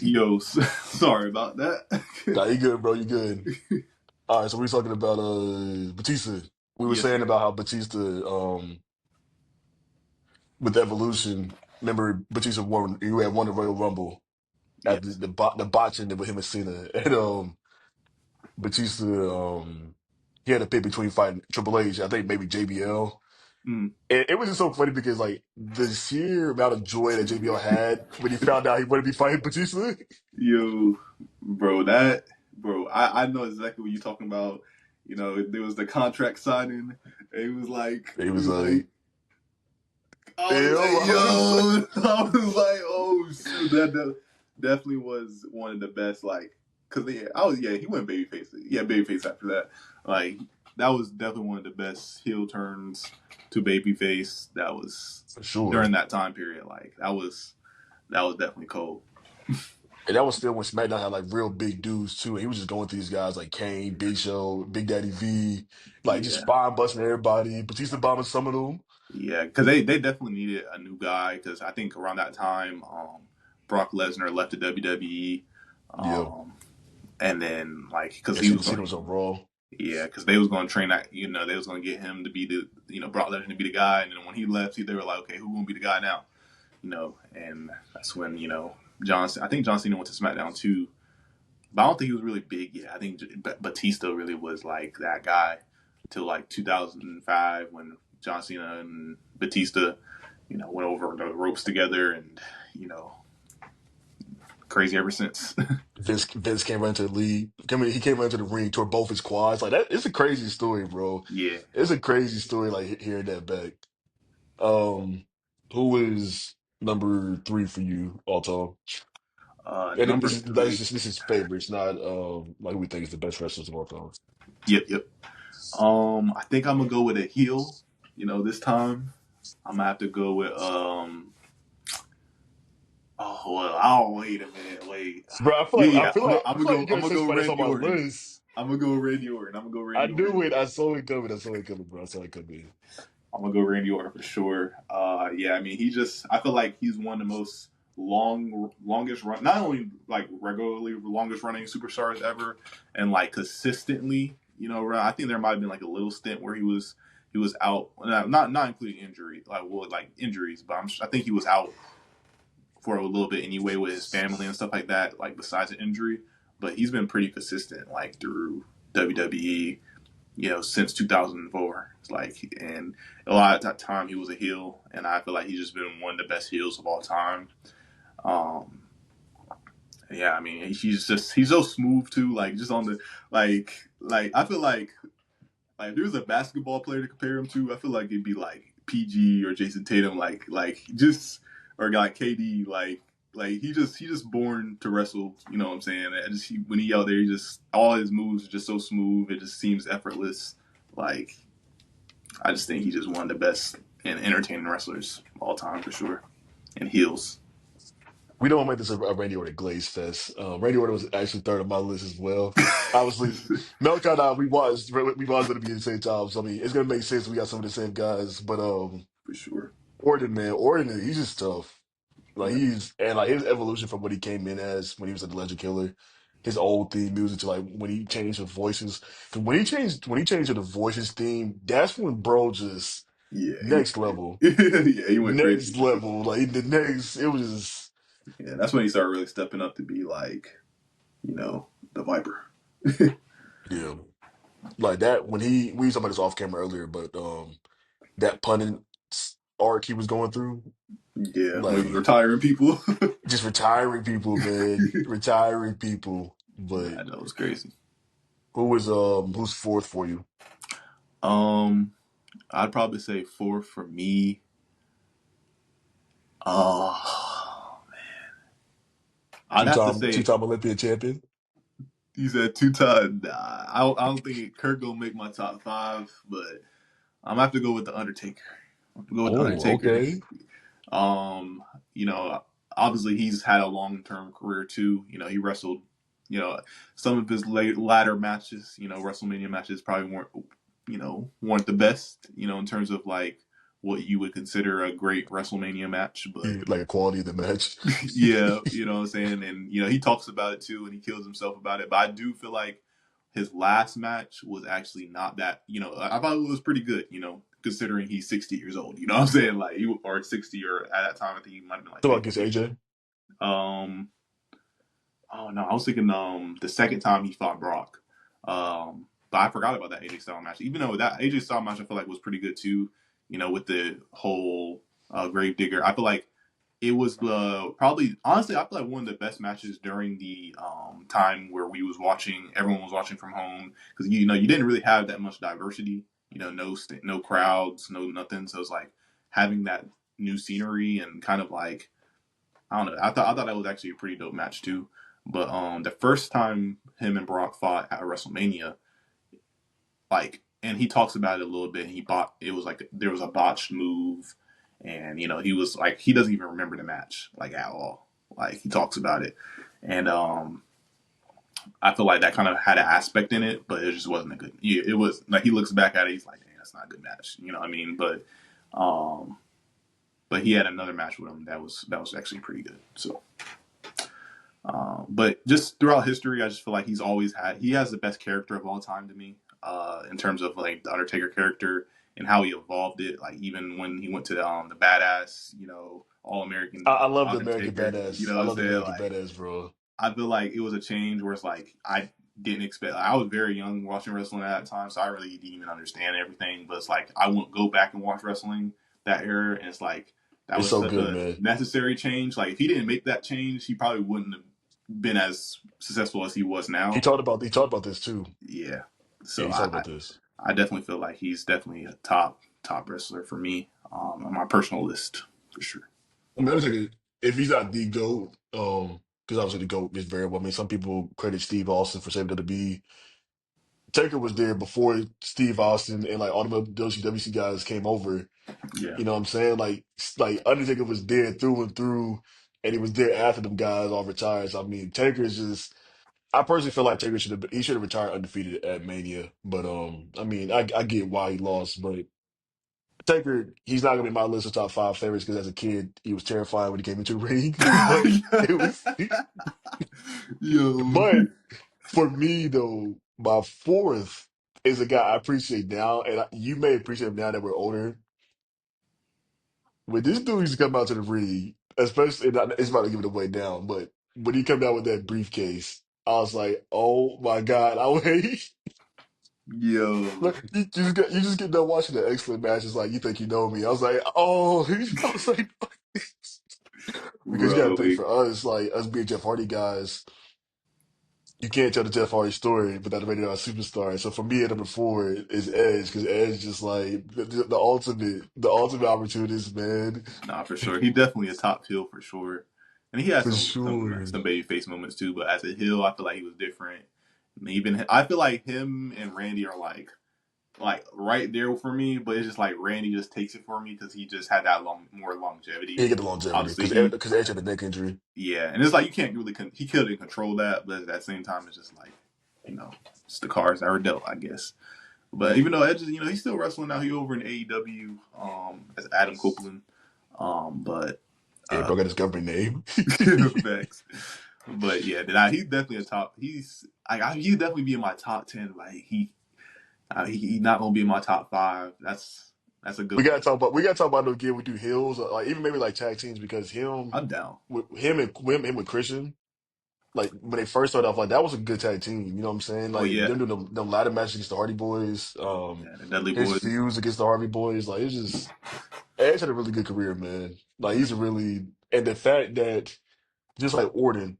Yo, sorry about that. Nah, you good, bro. You good. All right, so we're talking about Batista. We were Yes, saying sir. about how Batista with Evolution. Remember Batista won. You had won the Royal Rumble at Yes. the botching with him and Cena, and Batista he had a pick between fighting Triple H. I think maybe JBL. Mm. And it was just so funny because like the sheer amount of joy that JBL had when he found out he wanted to be fighting Batista. Yo, bro, I know exactly what you're talking about. There was the contract signing. And He it was was like, like, yeah, I was like, I was like, oh shoot, that definitely was one of the best. Cause he went babyface. Yeah, babyface after that. Like, that was definitely one of the best heel turns to babyface. That was for sure. during that time period. Like, that was definitely cold. And that was still when SmackDown had like real big dudes too. And he was just going through these guys like Kane, Big Show, Big Daddy V, like just Yeah. spine busting everybody. Batista bombing some of them. Yeah, because they definitely needed a new guy. Because I think around that time, Brock Lesnar left the WWE, Yeah. um, and then because And he was Cena going, was on Raw. yeah, because they was going to train that, they was going to get him to be Brock Lesnar to be the guy, and then when he left, they were like, okay, who's going to be the guy now? And that's when I think John Cena went to SmackDown too, but I don't think he was really big yet. I think Batista really was like that guy till like 2005 when John Cena and Batista, went over the ropes together, and you know, crazy ever since. Vince came right into the league. I mean, he came right into the ring, tore both his quads. Like that, it's a crazy story, bro. Yeah. It's a crazy story. Like hearing that back. Um, who is number three for you all time? And Number three. this is favorites, not like who we think is the best wrestlers of all time. Yep, yep. I think I'm gonna go with a heel. This time I'm gonna have to go with Oh well. Oh wait a minute. Wait. Bro, Yeah, I yeah. feel like I I'm feel like gonna you're go. I'm gonna gonna say go somebody that's on Randy my Orton. list. I'm gonna go Randy Orton. I'm gonna go I Randy knew Orton. it. I saw it coming. I saw it coming, bro. I saw it coming. I'm gonna go Randy Orton for sure. Yeah, I mean, I feel like he's one of the most longest run, not only like regularly longest running superstars ever, and like consistently. I think there might have been like a little stint where he was out, not including injury, like injuries, but I think he was out for a little bit anyway with his family and stuff like that, like besides the injury. But he's been pretty consistent, like through WWE, since 2004. It's like, and a lot of that time he was a heel, and I feel like he's just been one of the best heels of all time. Um, yeah, I mean, he's so smooth too. Like just on the I feel like if there was a basketball player to compare him to, I feel like it'd be like PG or Jason Tatum, just or a guy like KD, he just born to wrestle. You know what I'm saying? When he out there, he just all his moves are just so smooth. It just seems effortless. Like I just think he's just one of the best and entertaining wrestlers of all time for sure. And heels. We don't make this a Randy Orton glaze fest. Randy Orton was actually third on my list as well. Obviously, Melchi and I, we was going to be in the same time. So I mean, it's gonna make sense. We got some of the same guys, but For sure. Orton, man, Orton, he's just tough. Like Yeah. like his evolution from what he came in as when he was a Legend Killer, his old theme music to like when he changed the voices. 'Cause when he changed to the voices theme, that's when bro just Yeah. next level, Yeah, he went crazy next for sure. level. Like the next, it was just Yeah, that's when he started really stepping up to be like, the Viper. yeah, like that when we was talking about this off camera earlier, but that punning arc he was going through, Yeah, when he was like retiring people. just retiring people, man, retiring people. Yeah, But I know it was crazy. who's fourth for you? Um, I'd probably say four for me. Oh, I'd have to Two say time Olympian champion. he said two times. Nah, I don't think Kurt gonna make my top five, but I'm gonna have to go with the Undertaker. I'm gonna go with the Oh, Undertaker. okay. Um, you know, obviously he's had a long term career too. He wrestled. Some of his latter matches, WrestleMania matches probably weren't the best. In terms of like what you would consider a great WrestleMania match, but Like a quality of the match. yeah, you know what I'm saying? And, he talks about it too and he kills himself about it. But I do feel like his last match was actually not that, I thought it was pretty good, considering he's 60 years old. You know what I'm saying? Like, or 60, or at that time, I think he might have been like So against 50. AJ. Um, oh no, I was thinking the second time he fought Brock. But I forgot about that AJ Styles match. Even though that AJ Styles match I feel like was pretty good too, with the whole Grave Digger. I feel like it was probably honestly I feel like one of the best matches during the time where everyone was watching from home, because you didn't really have that much diversity. No crowds, no nothing. So it's like having that new scenery and kind of like, I don't know. I thought that was actually a pretty dope match too. But the first time him and Brock fought at WrestleMania, like, and he talks about it a little bit. It was like there was a botched move, and he was like he doesn't even remember the match like at all. Like he talks about it, and I feel like that kind of had an aspect in it, but it just wasn't a good. Yeah, it was like he looks back at it, he's like, "Dang, that's not a good match." You know what I mean? Um, but he had another match with him that was actually pretty good. So. But just throughout history, I just feel like he has the best character of all time to me, in terms of like the Undertaker character and how he evolved it. Like even when he went to the badass, All I, American I love the American Undertaker, you badass. know I what I'm love the saying? American Like badass, bro. I feel like it was a change where it's like I didn't expect. Like, I was very young watching wrestling at that time, so I really didn't even understand everything. But it's like I won't go back and watch wrestling that era, and it's like that It's was so such good, a man. necessary change. Like if he didn't make that change, he probably wouldn't have been as successful as he was now. He talked about this too. Yeah, Yeah, so he I talked about this. I definitely feel like he's definitely a top wrestler for me, on my personal list for sure. I mean, Undertaker, if he's not the GOAT, because obviously the GOAT is variable. I mean, some people credit Steve Austin for saving WWE. Taker was there before Steve Austin and like all the WCWC guys came over. Yeah, You know what I'm saying? Like Undertaker was there through and through, and he was there after them guys all retired. So, I mean, Taker is just. I personally feel like Taker should have retired undefeated at Mania. But I mean, I get why he lost, but Taker, he's not gonna be my list of top five favorites because as a kid he was terrifying when he came into the ring. But it was. yo, But for me though, my fourth is a guy I appreciate now, and you may appreciate him now that we're older. When this dude used to come out to the ring, especially, and it's about to give it away now, but when he come out with that briefcase, I was like, "Oh my God!" I wait. yo, Look, you just get done watching the excellent matches like you think you know me. I was like, "Oh," I was like, because you got to bro, think for us, like us being Jeff Hardy guys, you can't tell the Jeff Hardy story without making it our superstar. So for me, at number four is Edge because Edge just like the ultimate opportunist, man, nah, for sure. He definitely a top heel for sure, and he has for some sure. some baby face moments too. But as a heel, I feel like he was different. And even I feel like him and Randy are like right there for me, but it's just like Randy just takes it for me because he just had that more He longevity. didn't get the longevity Obviously, because he because Edge had a neck injury. yeah, and it's like you can't really he couldn't control that, but at that same time, it's just like it's the cards that were dealt, I guess. But even though Edge is, he's still wrestling now. He over in AEW, as Adam Copeland. But Yeah, uh, bro got his government name. facts. But yeah, he's definitely a top. He'd definitely be in my top 10. Like he's not gonna be in my top five. That's a We good gotta one. talk about we gotta talk about it again. We do hills, like even maybe like tag teams because I'm down. him with Christian, like when they first started off, like that was a good tag team. You know what I'm saying? Oh Like yeah, them doing them ladder matches against the Hardy Boys, yeah, the Dudley his Boys. feuds against the Hardy Boys, like it's just Edge had a really good career, man. Like he's a really and the fact that just like Orton.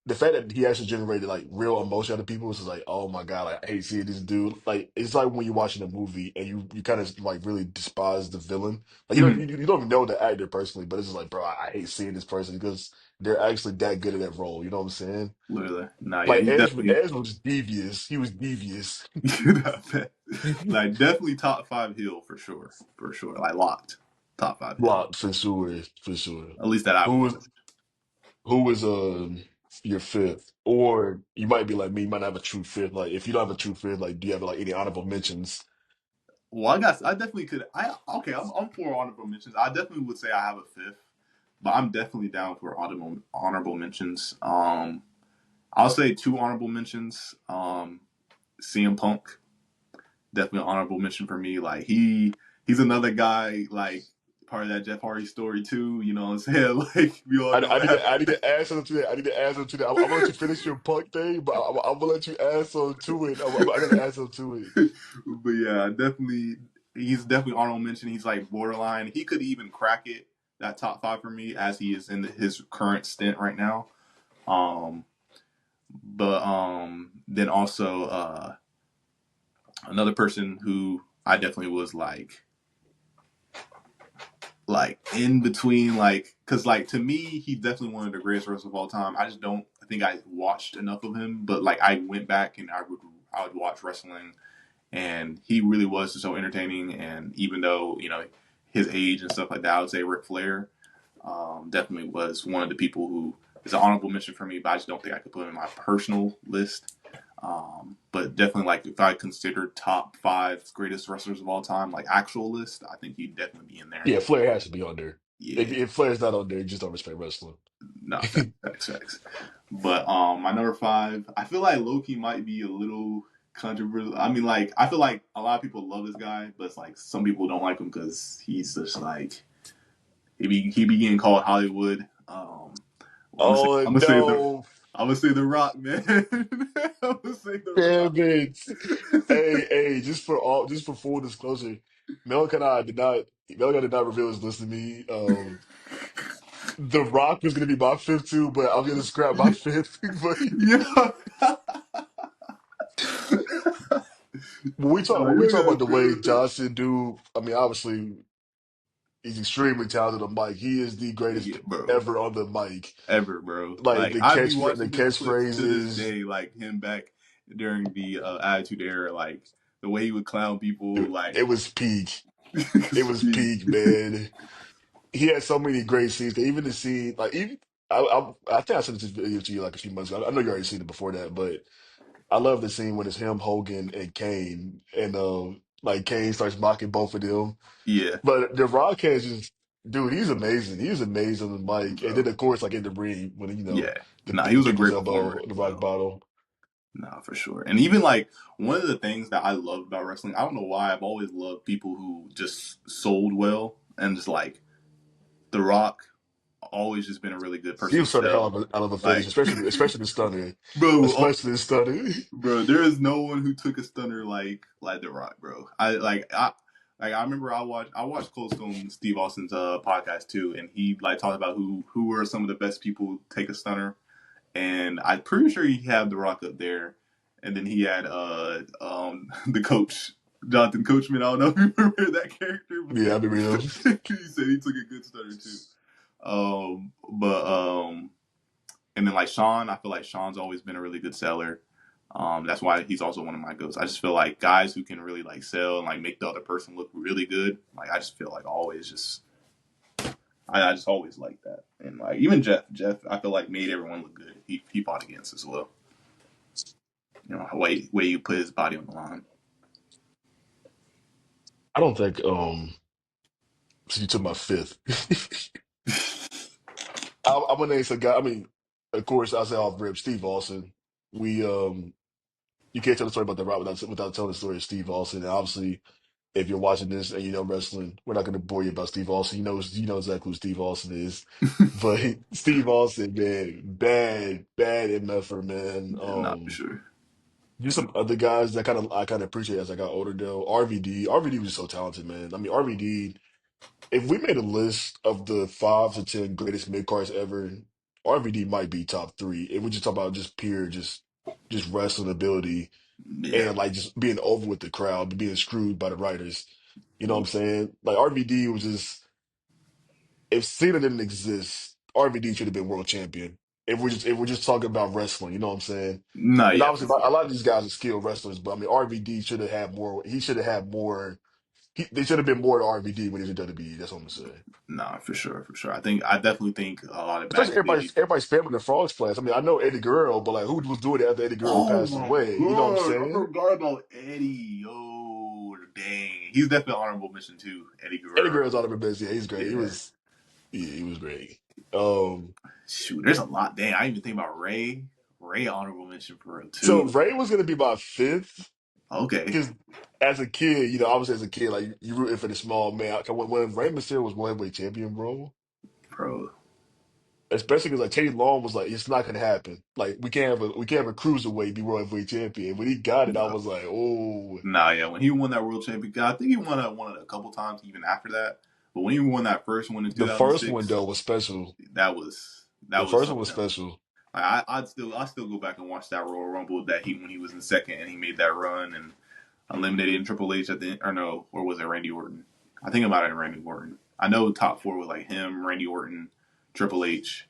The fact that he actually generated like real emotion out of people is just like, oh my God, like, I hate seeing this dude. Like it's like when you're watching a movie and you kind of like really despise the villain. Like Mhm. you don't even know the actor personally, but it's just like, bro, I hate seeing this person because they're actually that good at that role. You know what I'm saying? Literally, nah, yeah, Like he's definitely Edge was devious. He was devious. like definitely top five heel for sure. Like locked, top five heel. Blocked for sure, for sure. At least that I Who would was know. who was your fifth? Or you might be like me, you might not have a true fifth. Like if you don't have a true fifth, like do you have like any honorable mentions? Well, I definitely could. I'm for honorable mentions. I definitely would say I have a fifth, but I'm definitely down for honorable mentions. I'll say two honorable mentions. CM Punk, definitely an honorable mention for me. Like he's another guy like part of that Jeff Hardy story too. You know what I'm saying? Like we all know I what need to I happened. need to add something to that. I need to add something to that. I'm gonna let you finish your punk thing, but I'm gonna let you add something to it. I gotta add something to it. But yeah, definitely he's definitely honorable mention. He's like borderline. He could even crack it that top five for me as he is in his current stint right now. Um, but then also another person who I definitely was like in between because like to me he's definitely one of the greatest wrestlers of all time. I just don't I think I watched enough of him, but like I went back and I would watch wrestling, and he really was so entertaining. And even though his age and stuff like that, I would say Ric Flair definitely was one of the people who is an honorable mention for me, but I just don't think I could put him in my personal list. But definitely, like if I consider top five greatest wrestlers of all time, like actual list, I think he'd definitely be in there. Yeah, Flair has to be on there. Yeah, If Flair's not on there, you just don't respect wrestling. no, facts. But my number five, I feel like Loki might be a little controversial. I mean, like I feel like a lot of people love this guy, but it's like some people don't like him because he's just like he be getting called Hollywood. Oh I'm gonna say no, the Rock, man. I'm gonna say the damn Rock. it! Hey, just for full disclosure, Melka did not reveal his list to me. The Rock was gonna be my fifth too, but I'm gonna scrap my fifth. But Yeah. when we You're talk about good, the way bro. Johnson do, I mean, obviously he's extremely talented on mic. He is the Yeah, greatest bro. ever on the mic. Ever, bro. Like Like I be the watching his clips to this catchphrases, day, like him back during the Attitude Era, like the way he would clown people, it like was peak. It was speak. peak, man. He had so many great scenes. Even the scene, like even I think I sent this video to you like a few months ago. I know you already seen it before that, but I love the scene when it's him, Hogan, and Kane, and like Kane starts mocking both of them. Yeah, But the Rock has just, dude, he's amazing. He's amazing on the mic, and then bro. of course, like in the ring when Yeah. Nah, the he was a people's great performer elbow, as the rock well. bottle. Nah, for sure. And even like one of the things that I love about wrestling, I don't know why I've always loved people who just sold well and just like The Rock always just been a really good He person to was trying to hell sell. out of a finish, Like, especially the stunner, bro, especially the stunner. bro, there is no one who took a stunner like The Rock, bro. I remember I watched Cold Stone Steve Austin's podcast too, and he like talked about who were some of the best people who take a stunner, and I'm pretty sure he had The Rock up there, and then he had the coach Jonathan Coachman. I don't know if you remember that character, Yeah, but I'll be real. he said he took a good stunner too. But and then like Sean, I feel like Sean's always been a really good seller. That's why he's also one of my goats. I just feel like guys who can really like sell and like make the other person look really good. Like I just feel like always just I just always like that. And like even Jeff, I feel like made everyone look good. He fought against as well. You know, way you put his body on the line. I don't think so you took my fifth. I'm gonna name some guy. I mean, of course, I say off rip, Steve Austin. We you can't tell the story about the Rock without telling the story of Steve Austin. And obviously, if you're watching this and you know wrestling, we're not gonna bore you about Steve Austin. You know exactly who Steve Austin is. But Steve Austin, man, bad MFer, man. Not for sure. Just some other guys that I kind of appreciate as I got older though. RVD was just so talented, man. I mean, RVD. If we made a list of the 5 to 10 greatest mid cards ever, RVD might be top three. If we just talk about just pure, just wrestling ability Yeah, and like just being over with the crowd, being screwed by the writers. You know what I'm saying? Like RVD was just, if Cena didn't exist, RVD should have been world champion. If we're just talking about wrestling, you know what I'm saying? nah, And yeah, for obviously sure. a lot of these guys are skilled wrestlers, but I mean RVD should have had more. He should have had more. They should have been more to RVD when he was in WWE. That's what I'm gonna say. Nah, for sure. I definitely think a lot of Especially backstage. everybody's family the Frogs Class. I mean, I know Eddie Guerrero, but like, who was doing it after Eddie Guerrero Oh passed my away? You know what I'm god, I saying? forgot about Eddie. Yo, dang, he's definitely honorable mention too. Eddie Eddie Guerrero. Guerrero's honorable mention. Yeah, he's great. Yeah. He was great. Um, Shoot, there's a lot. Dang, I didn't even think about Ray. Ray honorable mention for real so too. Ray was gonna be my fifth Okay, because as a kid, obviously as a kid, like you rooting for the small man. When Rey Mysterio was world heavyweight champion, bro, bro. especially because like Teddy Long was like, it's not gonna happen. Like we can't have a cruiserweight be world heavyweight champion. When he got it, I No, was like, oh, nah, yeah. When he won that world championship, I think he won it a couple times even after that. But when he won that first one in the first one 2006, though was special. that The was first one something was else. special. Like, I still go back and watch that Royal Rumble that he when he was in second and he made that run and eliminated Triple H at the end, or no, or was it Randy Orton? I think about it Randy Orton. I know the top four was like him, Randy Orton, Triple H,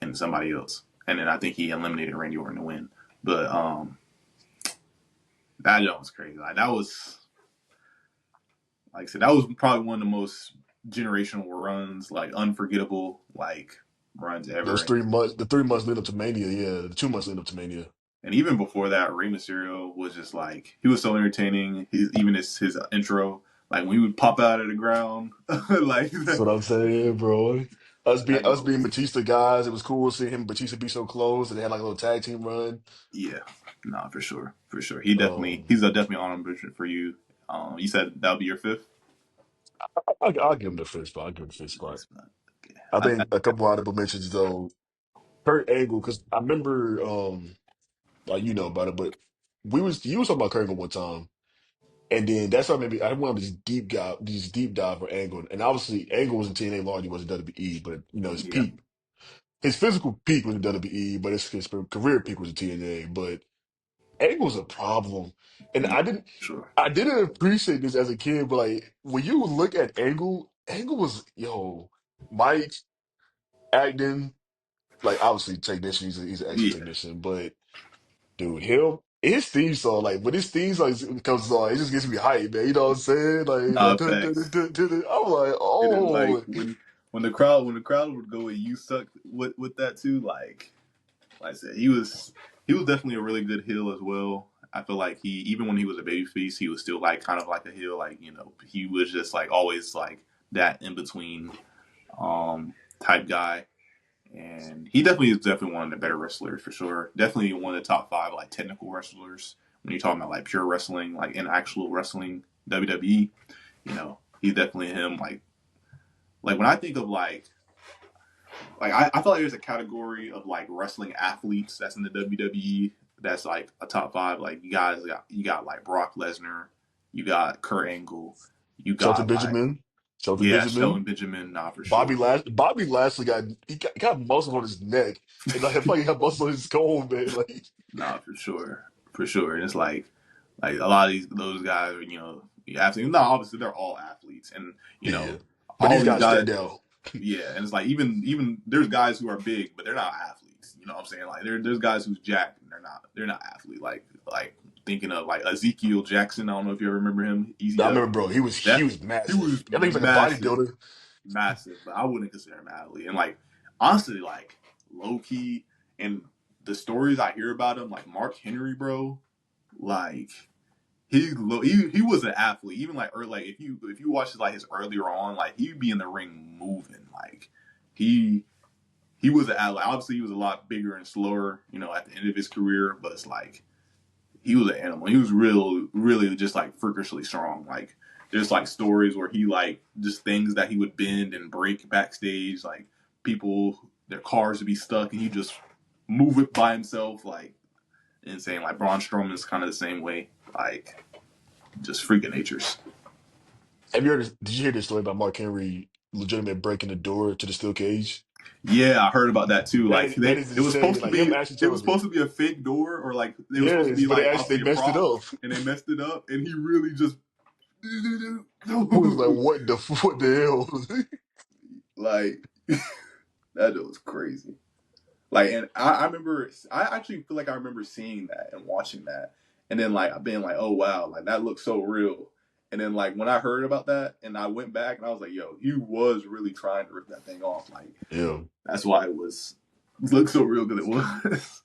and somebody else. And then I think he eliminated Randy Orton to win. But that job was crazy. Like that was like I said, that was probably one of the most generational runs, like unforgettable like runs ever. Those 3 months, the 3 months leading up to Mania, yeah, the 2 months leading up to Mania. And even before that, Rey Mysterio was just like he was so entertaining. Even his intro, like when he would pop out of the ground, like That's what I'm saying, bro. Us being that us joke being was Batista guys, it was cool seeing him and Batista be so close, and they had like a little tag team run. yeah, nah, for sure, for sure. Um, He's a definitely honorable for you. You said that'll be your fifth. I'll give him the fifth spot. I'll give him the fifth spot. Okay, I think a couple honorable mentions though. Kurt Angle, because I remember, like you know about it, but you was talking about Kurt Angle one time, and then that's why maybe I went on this deep dive for Angle, and obviously Angle was in TNA longer than he was in WWE, but yeah, his physical peak was in WWE, but his career peak was in TNA. But Angle's a problem, and yeah, sure, I didn't appreciate this as a kid, but like when you look at Angle, Angle was Mike acting. Like obviously technician, he's an excellent yeah. technician, but dude, his theme song, like when his theme song comes on, it just gets me hyped, man. You know what I'm saying? Nah, facts. I'm like, And then like oh when the crowd would go and you suck with that too, like I said, he was definitely a really good heel as well. I feel like he even when he was a babyface, he was still like kind of like a heel. Like he was just like always like that in between type guy. And he definitely is definitely one of the better wrestlers for sure. Definitely one of the top five like technical wrestlers when you're talking about like pure wrestling, like in actual wrestling WWE. He's definitely him. Like when I think of I feel like there's a category of like wrestling athletes that's in the WWE that's like a top five. Like you got like Brock Lesnar, you got Kurt Angle, you Shelton got like Benjamin, Shelton yeah, Benjamin, Shelton Benjamin, nah for sure, Bobby Lashley got muscles on his neck, and like I feel like he got muscles on his skull, man. Like nah for sure. And it's like a lot of those guys, you absolutely no, obviously they're all athletes, and you yeah, know but all these these guys guys. stand out. Yeah, and it's like even there's guys who are big, but they're not athletes. You know what I'm saying? Like there's guys who's jacked and they're not athletes. Like thinking of like Ezekiel Jackson. I don't know if you ever remember him. I ECW. remember, bro, he That was he massive. was I think he was like a massive, bodybuilder. massive, but I wouldn't consider him an athlete. And like honestly, like low key, and the stories I hear about him, like Mark Henry, bro, like he was an athlete. Even like early, like if you watch like his earlier on, like he'd be in the ring moving. Like he he was an athlete. Obviously, he was a lot bigger and slower, at the end of his career. But it's like he was an animal. He was really just like freakishly strong. Like there's like stories where he like just things that he would bend and break backstage. Like people, their cars would be stuck, and he just move it by himself. Like insane. Like Braun Strowman's kind of the same way. Like just freaking natures. Did you hear this story about Mark Henry legitimately breaking the door to the steel cage? Yeah, I heard about that too. Like That is it was insane. supposed to Like him be actually it was telling me, supposed to be a fake door, or like it was supposed to yes, be but like they obviously a messed it prop, up. and they messed it up, and he really just I was like, what the hell? like that was crazy. Like, and I remember, I actually feel like I remember seeing that and watching that, and then like I've been like, oh wow, like that looks so real. And then like when I heard about that, and I went back and I was like, yo, he was really trying to rip that thing off. Like Yeah. that's why it looked so real good. It was.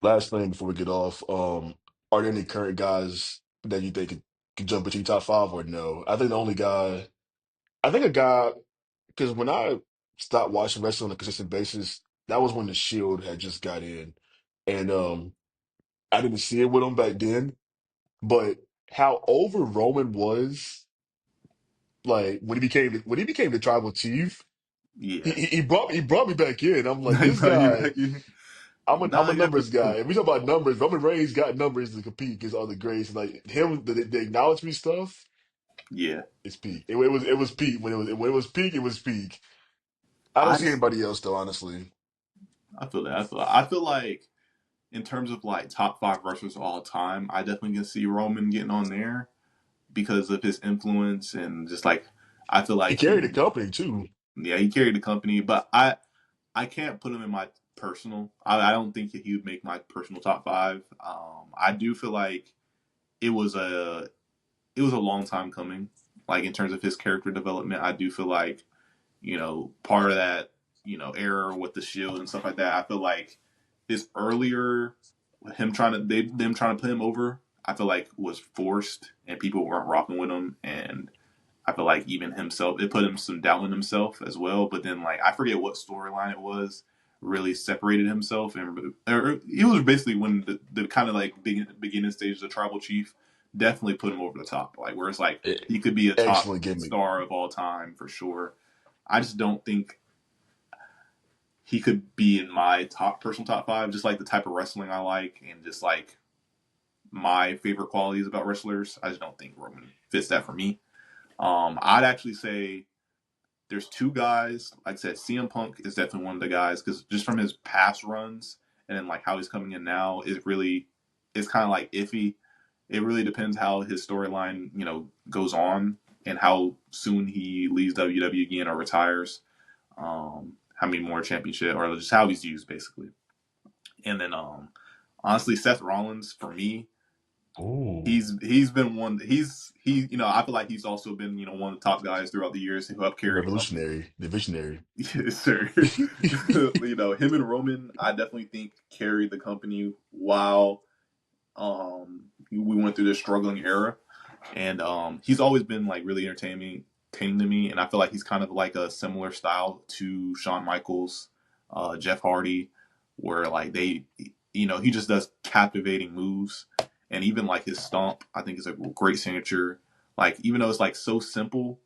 Last thing before we get off, are there any current guys that you think could jump between top five or no. I think the only guy, I think a guy, because when I stopped watching wrestling on a consistent basis, that was when the Shield had just got in, and I didn't see it with him back then. But how over Roman was, like when he became the tribal chief, Yeah. he brought me back in. I'm like, I this know you guy. back in. I'm Nah, a yeah, for numbers sure. guy. If we talk about numbers, Roman Reigns got numbers to compete against other greats. Like him, the acknowledge me stuff Yeah. is peak. It was peak when it was peak. It was peak. I don't I see anybody else though, honestly. I feel that. I feel like in terms of like top five wrestlers of all time, I definitely can see Roman getting on there because of his influence and just like I feel He like carried the he company too. yeah, he carried the company, but I can't put him in my personal. I don't think that he would make my personal top five. I do feel like it was a it was a long time coming. Like in terms of his character development, I do feel like part of that era with the Shield and stuff like that. I feel like his earlier him trying to them trying to put him over. I feel like was forced and people weren't rocking with him and I feel like even himself, it put him some doubt in himself as well. But then, like, I forget what storyline it was, really separated himself, and it was basically when the kind of like beginning stage of the tribal chief definitely put him over the top. Like, where it's like Eh, he could be a top Excellent gimmick. star of all time for sure. I just don't think he could be in my top personal top five. Just like the type of wrestling I like, and just like my favorite qualities about wrestlers. I just don't think Roman fits that for me. I'd actually say there's two guys. Like I said, CM Punk is definitely one of the guys because just from his past runs and then like how he's coming in now is really it's kind of like iffy. It really depends how his storyline goes on and how soon he leaves WWE again or retires. How many more championship or just how he's used basically. And then honestly, Seth Rollins for me Ooh, he's been one I feel like he's also been one of the top guys throughout the years who helped carry the company. revolutionary, the visionary. Yes, sir. Him and Roman, I definitely think carried the company while we went through this struggling era, and he's always been like really entertaining to me, and I feel like he's kind of like a similar style to Shawn Michaels, Jeff Hardy, where like he just does captivating moves, and even like his stomp, I think is a great signature. Like even though it's like so simple,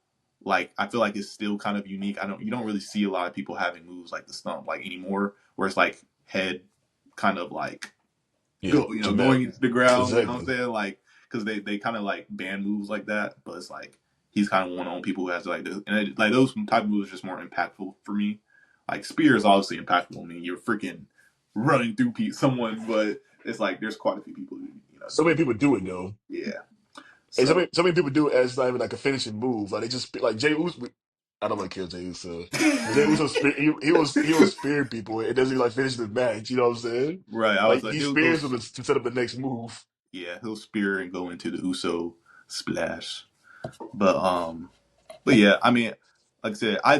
like I feel like it's still kind of unique. You don't really see a lot of people having moves like the stomp like anymore, where it's like head kind of like Yeah, going into the ground. You know what I'm exactly. saying? Like, because they kind of like ban moves like that, but it's like he's kind of one on people who has like this, and like those type of moves are just more impactful for me. Like Spear is obviously impactful. I mean, you're freaking running through someone, but it's like there's quite a few people who So do many it. people do it though. Yeah. And So so many people do it as not even like a finishing move. Like they just like Jay Uso. I don't want to kill Jay Uso, but Jay Uso he was spearing people. It doesn't like finish the match. You know what I'm saying? right, I was Like like he he'll go. spears them to set up the next move. Yeah, he'll spear and go into the Uso splash. But yeah, I mean, like I said, I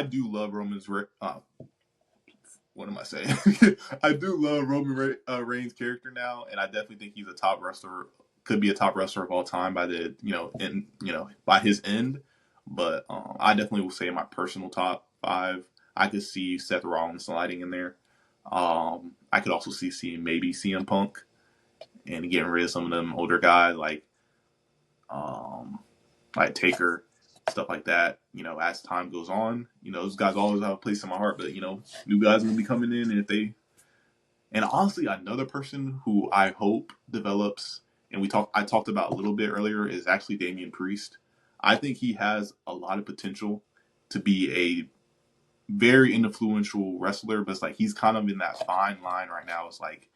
do love what am I saying? I do love Reigns' character now, and I definitely think he's a top wrestler. Could be a top wrestler of all time by the by his end. But I definitely will say my personal top five. I could see Seth Rollins sliding in there. I could also see maybe CM Punk and getting rid of some of them older guys um, like Taker, stuff like that. As time goes on, those guys always have a place in my heart. But new guys will be coming in, and if they and honestly, another person who I hope develops, and I talked about a little bit earlier, is actually Damian Priest. I think he has a lot of potential to be a very influential wrestler, but it's like he's kind of in that fine line right now. It's like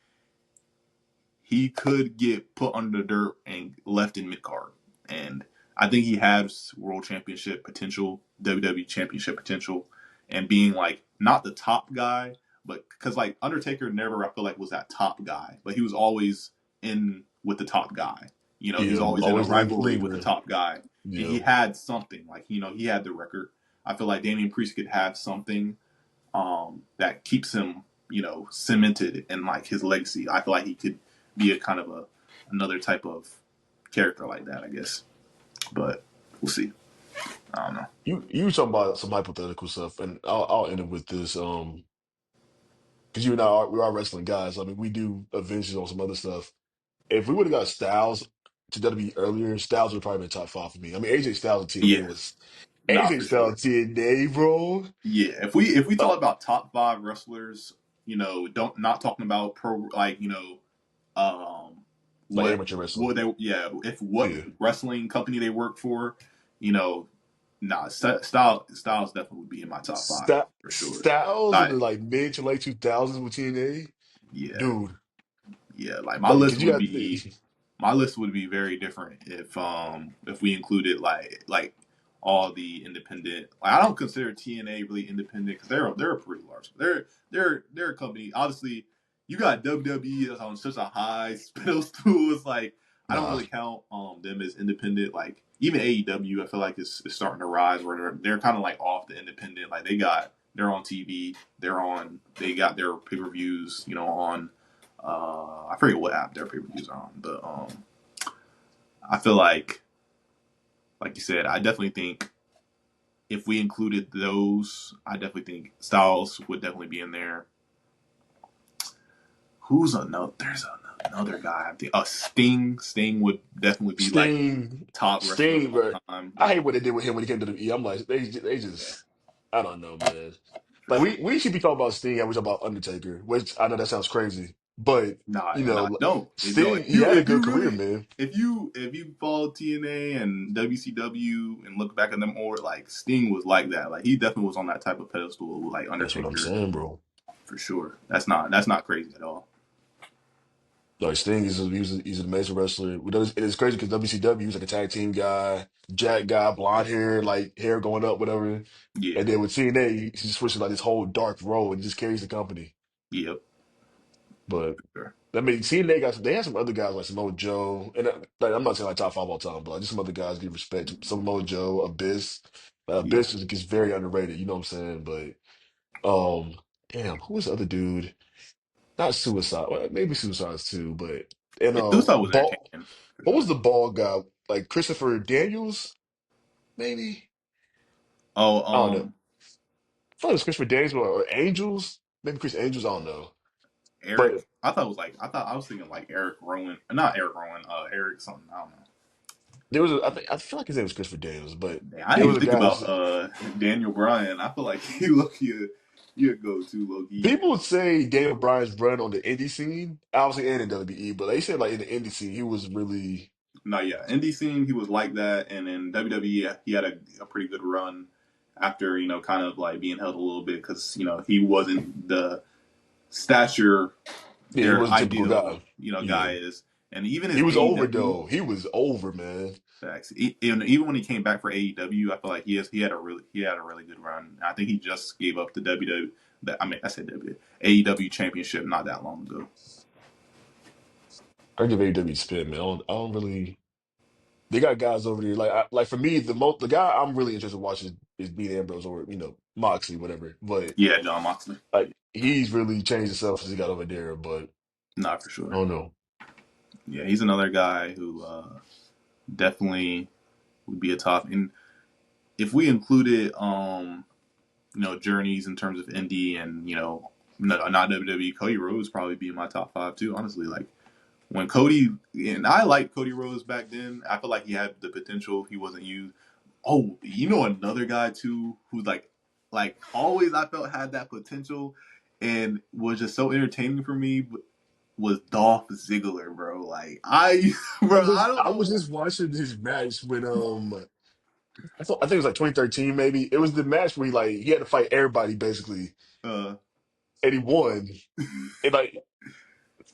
he could get put under the dirt and left in mid card. And I think he has world championship potential, WWE championship potential, and being like not the top guy, but because like Undertaker never I feel like was that top guy, but he was always in with the top guy. He's Yeah, always in a always rivalry with the lingering. top guy, and he Yeah. had something like he had the record. I feel like Damian Priest could have something that keeps him, cemented in like his legacy. I feel like he could be a kind of another type of character like that, I guess. But we'll see. I don't know. You were talking about some hypothetical stuff, and I'll end it with this. Because you and I we are wrestling guys. I mean, we do Avengers on some other stuff. If we would have got Styles to WWE earlier, Styles would probably been top five for me. I mean, AJ Styles and TNA Yeah, was nah, AJ for sure. Styles TNA, bro. Yeah, if we Uh, talk about top five wrestlers, don't not talking about pro like um like what amateur wrestling. what they yeah if what Yeah. wrestling company they work for, you know, nah, Styles definitely would be in my top five for sure. Styles in the Like like mid to late 2000s with TNA, yeah, dude. yeah, like Like, cause you got my list would be very different if we included like all the independent. Like, I don't consider TNA really independent because they're a pretty large. They're a company. Obviously, you got WWE that's on such a high pedestal. It's like I don't nah. really count them as independent. Like even AEW, I feel like is starting to rise where they're kind of like off the independent. Like they're on TV. They got their pay per views. On I forget what app their pay per views are on, but I feel like you said, I definitely think if we included those, I definitely think Styles would definitely be in there. Who's another? There's another guy. I think Sting. Sting would definitely be like Sting, top wrestler of Sting, bro. all time. I hate Like what they did with him when he came to the E. I'm like, they just, I don't know, man. Like we should be talking about Sting and we talk about Undertaker, which I know that sounds crazy, but nah, you nah, know, don't. No, Sting he had a if good you career, really man. if you follow TNA and WCW and look back at them more, like Sting was like that. Like he definitely was on that type of pedestal with like That's what I'm Undertaker saying, bro. for sure. That's not crazy at all. Like Sting he's an amazing wrestler. It's crazy because WCW he's like a tag team guy, jack guy, blonde hair, like hair going up, whatever. Yeah, And then with TNA, he's switching like this whole dark role and just carries the company. yep, But for sure. I mean, TNA guys, they have some other guys like Samoa Joe, and like, I'm not saying like top five all time, but like just some other guys give respect. Samoa Joe, Abyss, Yeah, Abyss is very underrated. You know what I'm saying? But damn, who was the other dude? Not Suicide, well, maybe Suicide's too, but yeah, Suicide was ball. entertaining for What was sure. the ball guy? Like Christopher Daniels, maybe? Oh, I don't know. I thought it was Christopher Daniels or Angels. Maybe Chris Angels, I don't know. But Eric. I was thinking like Eric Rowan, not Eric Rowan. Eric something. I don't know. there was I feel like his name was Christopher Daniels, but Damn, I there didn't was even a think guy about that's Daniel Bryan. I feel like he look you go to Loki. people would say Daniel Bryan's run on the indie scene, obviously and in WWE, but they said like in the indie scene he was really No, yeah, indie scene he was like that, and in WWE he had a pretty good run after kind of like being held a little bit because he wasn't the stature yeah, he their was a typical ideal guy. guy Yeah. is, and even He his was over AEW though. He was over, man. facts. Even when he came back for AEW, I feel like he had a really good run. I think he just gave up the WWE. I mean, I said W AEW championship not that long ago. I give AEW spin, man. I don't really. They got guys over there. Like for me, the guy I'm really interested in watching is Dean Ambrose or Moxley, whatever. But Yeah, John Moxley, like he's really changed himself since he got over there. But not for I sure. don't know. Yeah, he's another guy who definitely would be a top. And if we included, journeys in terms of indie and not WWE, Cody Rhodes probably be in my top five too. Honestly, like when Cody and I liked Cody Rhodes back then. I feel like he had the potential. He wasn't used. Oh, another guy too who's like always I felt had that potential and was just so entertaining for me was Dolph Ziggler, bro. Like bro, I don't I was know. just watching his match when I think it was like 2013 maybe. It was the match where he had to fight everybody basically, Uh, and he won. And like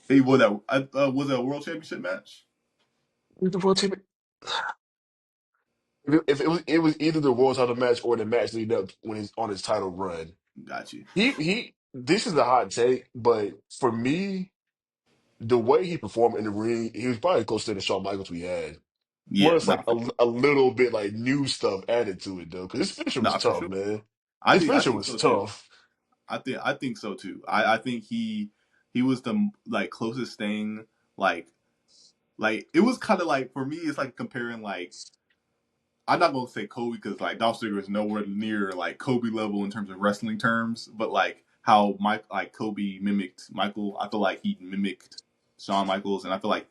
he was that was it a world championship match? the world champion. If it was either the world title match or the match leading up when he's on his title run. Got you. He this is a hot take, but for me, the way he performed in the ring, he was probably close to the Shawn Michaels we had. Yeah, Plus, like not for sure. a little bit like new stuff added to it though, because his finisher was Not for tough, sure. man. I His think I finisher think was so too. tough. I think so too. I think he was the like closest thing like like it was kind of like for me, it's like comparing like I'm not gonna say Kobe because like Dolph Ziggler is nowhere near like Kobe level in terms of wrestling terms, but like how Mike like Kobe mimicked Michael, I feel like he mimicked Shawn Michaels, and I feel like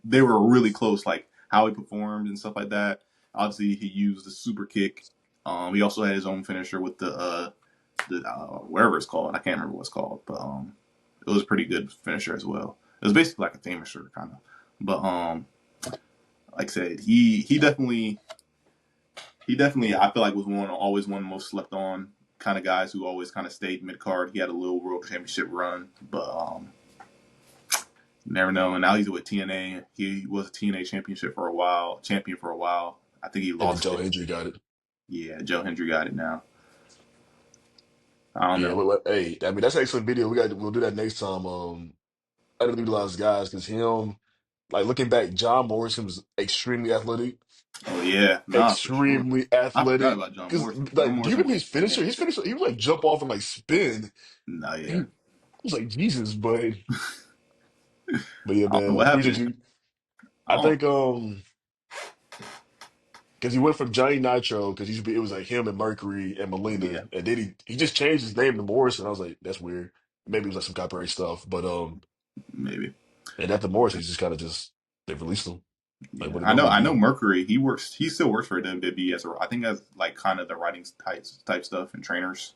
they were really close, like how he performed and stuff like that. Obviously, he used the super kick. He also had his own finisher with the whatever it's called. I can't remember what it's called, but it was a pretty good finisher as well. It was basically like a finisher kind of, but like I said, he definitely I feel like was always one of the most slept on kind of guys who always kind of stayed mid card. He had a little world championship run, but never know. And now he's with TNA. He was a TNA champion for a while. I think he And then lost Joe it. Hendry got it. Yeah, Joe Hendry got it now. I don't Yeah, know. hey, I mean that's an excellent video. We'll do that next time. Underutilized guys because him, like looking back, John Morrison was extremely athletic, Oh yeah, nah, for sure. extremely I forgot athletic. about John Because Morrison. John like, do you Morrison remember was his finisher? yeah. His finisher, he would like jump off and like spin. Nah, He yeah. was like Jesus, but yeah, I don't know man, what appreciate happened. you. I I don't. think because he went from Johnny Nitro because it was like him and Mercury and Melina, Yeah, and then he just changed his name to Morrison. I was like, that's weird. Maybe it was like some copyright stuff, but maybe. and after Morrison, he just kind of just they released him like Yeah, what it I know. normally I know be. Mercury. He works. He still works for WWE as I think as like kind of the writing type stuff and trainers.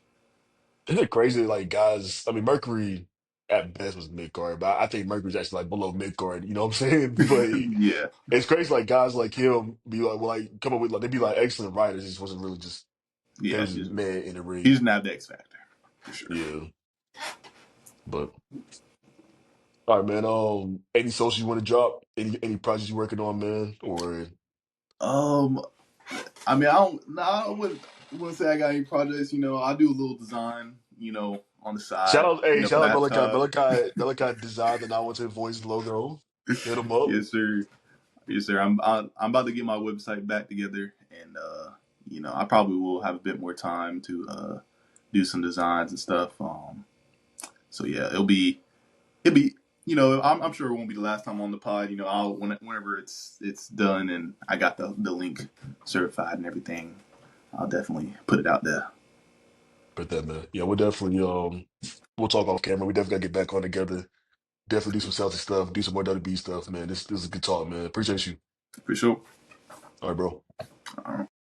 Isn't it crazy? Like guys, I mean, Mercury at best was mid card, but I think Mercury's actually like below mid card. You know what I'm saying? But Yeah, it's crazy. Like guys like him be like, well, like come up with like they'd be like excellent writers. It just wasn't really just they yeah. was just mad in the He ring. doesn't have the X factor for sure. Yeah, but all right, man. Any social you want to drop? Any projects you working on, man? Or Um, I mean, I don't. No, I wouldn't say I got any projects. I do a little design. On the shout side. out, hey, For shout the out Malachi. halftime. Malachi designed the 912 Voice logo. Hit him up. Yes, sir. Yes, sir. I'm about to get my website back together, and I probably will have a bit more time to do some designs and stuff. So yeah, it'll be. I'm sure it won't be the last time on the pod. Whenever it's done and I got the link certified and everything, I'll definitely put it out there But that man, yeah, we'll definitely we'll talk off camera. We definitely gotta get back on together. Definitely do some Celtic stuff, do some more WB stuff, man. This is a good talk, man. Appreciate you. for sure. All right, bro.